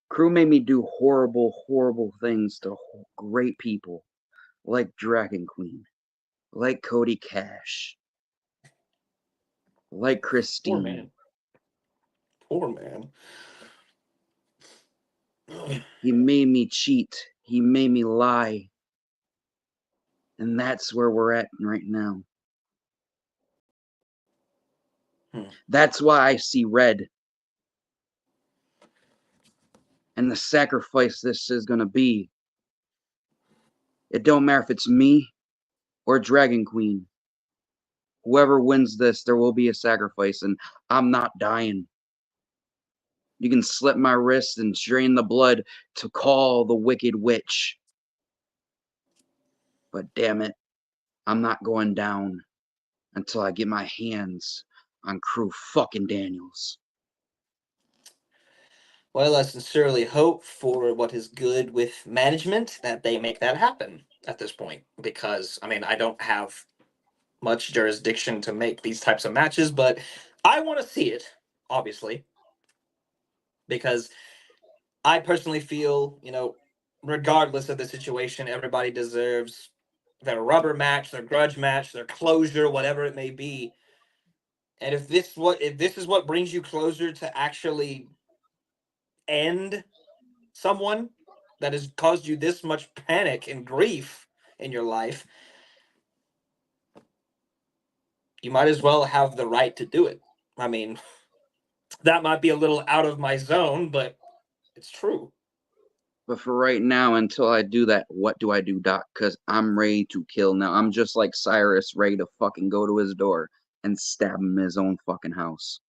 Crew made me do horrible, horrible things to great people like Dragon Queen, like Cody Cash, like Poor Christine. man. Poor man. He made me cheat. He made me lie. And that's where we're at right now. That's why I see red. And the sacrifice this is going to be. It don't matter if it's me or Dragon Queen. Whoever wins this, there will be a sacrifice, and I'm not dying. You can slit my wrist and drain the blood to call the Wicked Witch. But damn it, I'm not going down until I get my hands on Crew fucking Daniels. Well, I sincerely hope for what is good with management that they make that happen at this point. Because, I mean, I don't have much jurisdiction to make these types of matches, but I want to see it, obviously. Because I personally feel, regardless of the situation, everybody deserves their rubber match, their grudge match, their closure, whatever it may be. And if this is what brings you closer to actually end someone that has caused you this much panic and grief in your life, you might as well have the right to do it. I mean, that might be a little out of my zone, but it's true. But for right now, until I do that, what do I do, Doc? Because I'm ready to kill now. I'm just like Cyrus, ready to fucking go to his door and stab him in his own fucking house.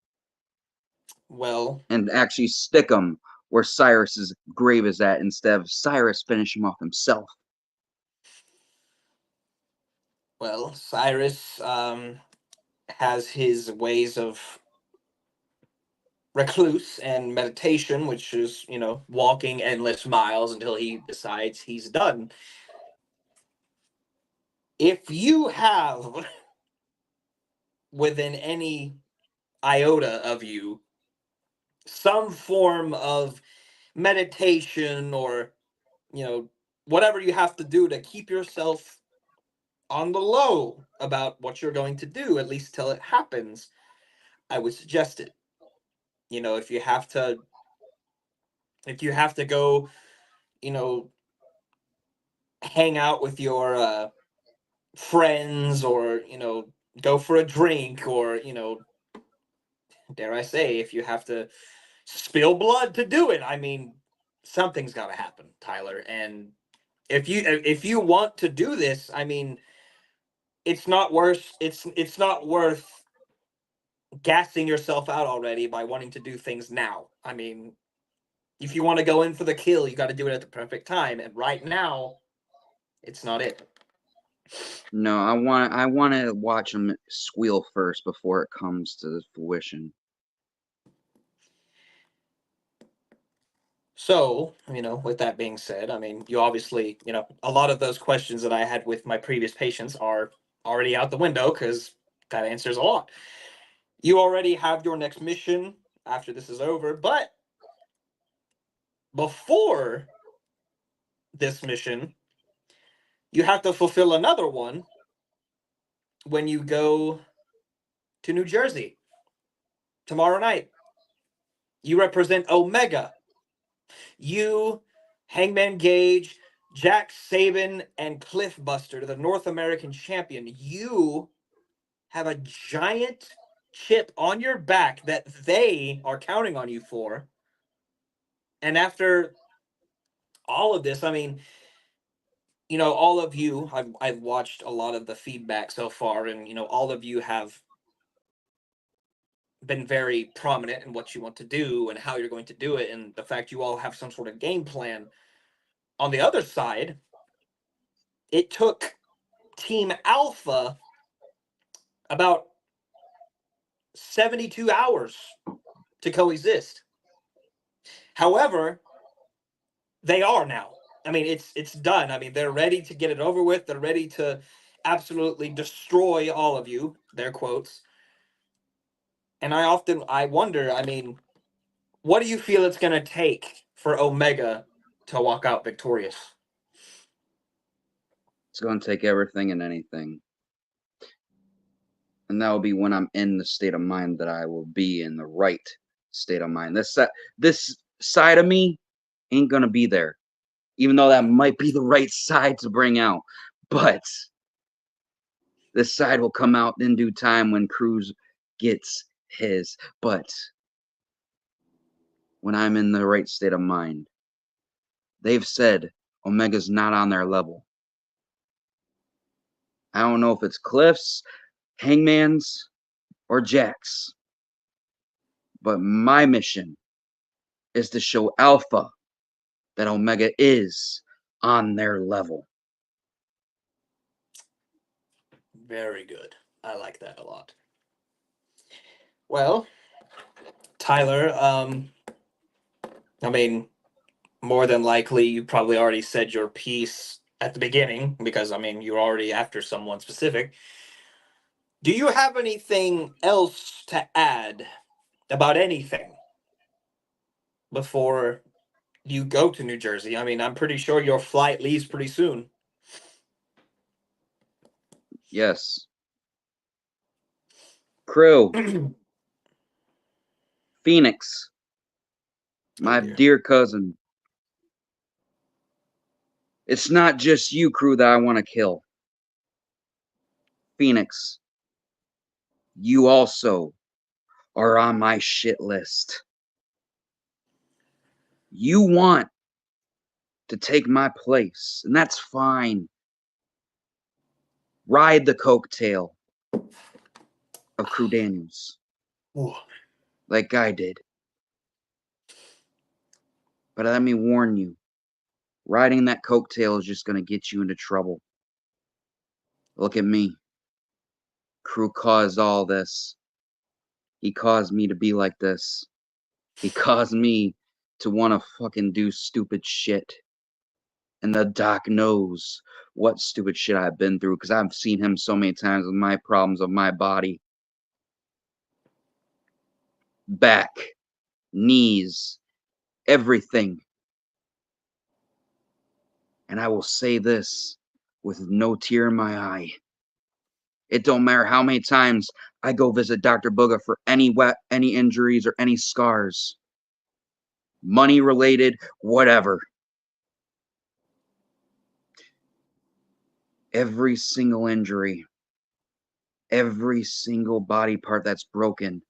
Well, and actually stick him where Cyrus's grave is at instead of Cyrus finish him off himself. well, Cyrus has his ways of recluse and meditation, which is, walking endless miles until he decides he's done. If you have within any iota of you some form of meditation or, whatever you have to do to keep yourself on the low about what you're going to do, at least till it happens, I would suggest it. If you have to go, hang out with your friends, or go for a drink, or dare I say, if you have to spill blood to do it, I mean, something's got to happen, Tyler. And if you want to do this, I mean, it's not worth gassing yourself out already by wanting to do things now. I mean, if you want to go in for the kill, you got to do it at the perfect time, and right now it's not it. No, I want to watch him squeal first before it comes to fruition. So, with that being said, I mean, you obviously, a lot of those questions that I had with my previous patients are already out the window, because that answers a lot. You already have your next mission after this is over, but before this mission, you have to fulfill another one when you go to New Jersey tomorrow night. You represent Omega. You, Hangman Gage, Jack Saban, and Cliff Buster, the North American champion. You have a giant chip on your back that they are counting on you for. And after all of this, I mean, all of you, I've watched a lot of the feedback so far, and all of you have been very prominent in what you want to do and how you're going to do it, and the fact you all have some sort of game plan. On the other side, it took Team Alpha about 72 hours to coexist. However, they are now. I mean, it's done. I mean, they're ready to get it over with. They're ready to absolutely destroy all of you, their quotes. And I wonder, I mean, what do you feel it's going to take for Omega to walk out victorious? It's going to take everything and anything. And that will be when I'm in the state of mind that I will be in the right state of mind. This side of me ain't going to be there, even though that might be the right side to bring out. But this side will come out in due time when Cruz gets his. But when I'm in the right state of mind, they've said Omega's not on their level. I don't know if it's Cliff's, Hangman's, or Jack's. But my mission is to show Alpha that Omega is on their level. Very good. I like that a lot. Well, Tyler, I mean, more than likely, you probably already said your piece at the beginning because, I mean, you're already after someone specific. Do you have anything else to add about anything before you go to New Jersey? I mean, I'm pretty sure your flight leaves pretty soon. Yes. Crew. Phoenix. My dear cousin. It's not just you, crew, that I want to kill. Phoenix. You also are on my shit list. You want to take my place, and that's fine. Ride the coattail of Crew Daniels. Ooh. Like I did. But let me warn you, riding that coattail is just going to get you into trouble. Look at me. Crew caused all this. He caused me to be like this. He caused me to want to fucking do stupid shit. And the doc knows what stupid shit I've been through because I've seen him so many times with my problems of my body. Back, knees, everything. And I will say this with no tear in my eye. It don't matter how many times I go visit Dr. Booga for any injuries or any scars. Money related, whatever. Every single injury, every single body part that's broken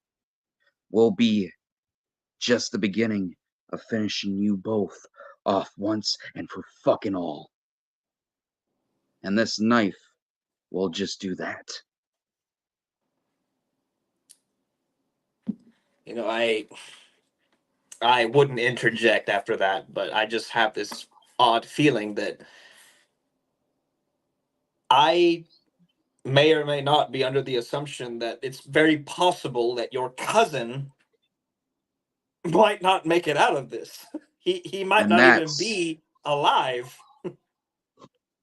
will be just the beginning of finishing you both off once and for fucking all. And this knife will just do that. You know, I wouldn't interject after that, but I just have this odd feeling that I may or may not be under the assumption that it's very possible that your cousin might not make it out of this. He might And not even be alive.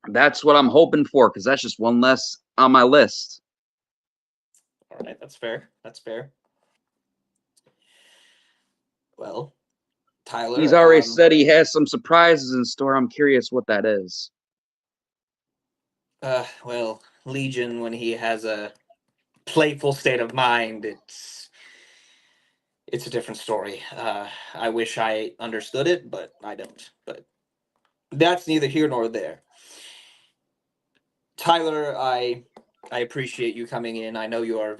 that's what I'm hoping for, because that's just one less on my list. All right, that's fair. That's fair. Well, Tyler, He's already said he has some surprises in store. I'm curious what that is. well, Legion, when he has a playful state of mind, it's a different story. I wish I understood it, but I don't. But that's neither here nor there. Tyler, I appreciate you coming in. I know you're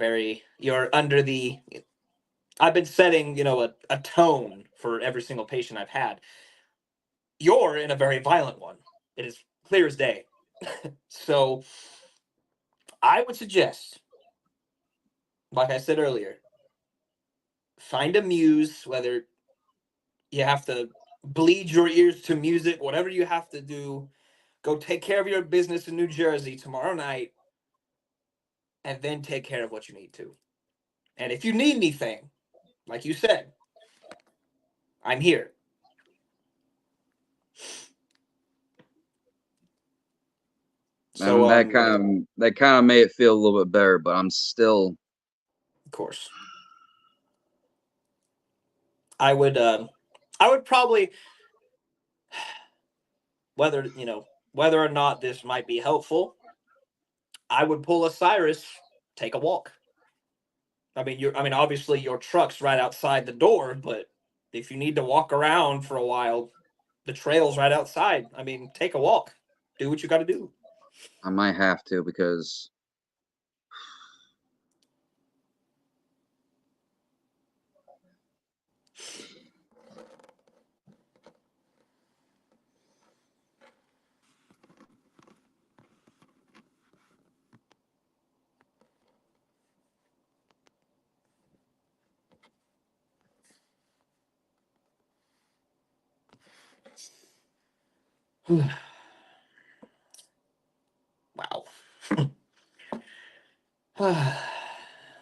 under the. I've been setting, a tone for every single patient I've had. You're in a very violent one. It is clear as day. So I would suggest, like I said earlier, find a muse, whether you have to bleed your ears to music, whatever you have to do. Go take care of your business in New Jersey tomorrow night, and then take care of what you need to. And if you need anything, like you said, I'm here. So, And that kind of made it feel a little bit better, but I'm still. of course, I would probably, whether or not this might be helpful, I would pull a Cyrus, take a walk. I mean, obviously your truck's right outside the door, but if you need to walk around for a while, the trail's right outside. I mean, take a walk. Do what you got to do. I might have to because Wow.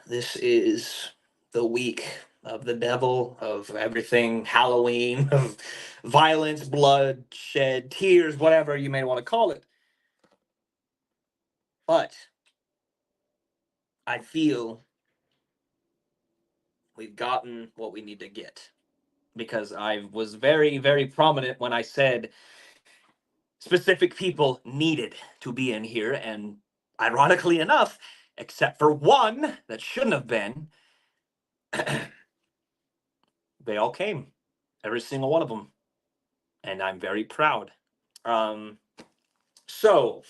This is the week of the devil, of everything Halloween, of violence, blood, shed, tears, whatever you may want to call it. But I feel we've gotten what we need to get, because I was very, very prominent when I said specific people needed to be in here, and ironically enough, except for one that shouldn't have been, they all came, every single one of them, and I'm very proud. So,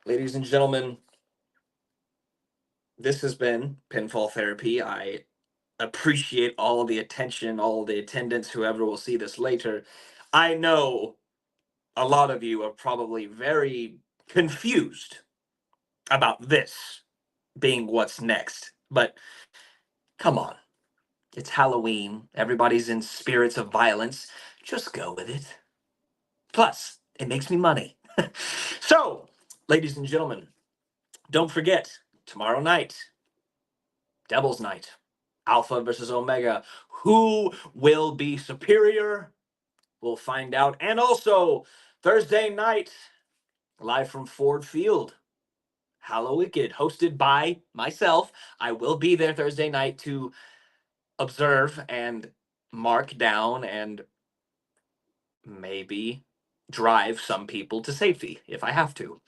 ladies and gentlemen, this has been Pinfall Therapy. I appreciate all the attention, all the attendance, whoever will see this later. I know a lot of you are probably very confused about this being what's next, but come on. It's Halloween. Everybody's in spirits of violence. Just go with it. Plus, it makes me money. So, ladies and gentlemen, don't forget, tomorrow night, Devil's Night, Alpha versus Omega. Who will be superior? We'll find out. And also, Thursday night, live from Ford Field, Hallow Wicked, hosted by myself. I will be there Thursday night to observe and mark down and maybe drive some people to safety if I have to.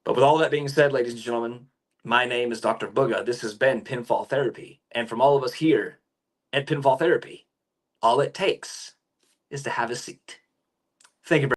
But with all that being said, ladies and gentlemen, my name is Dr. Booga. This has been Pinfall Therapy. And from all of us here at Pinfall Therapy, all it takes is to have a seat. Thank you.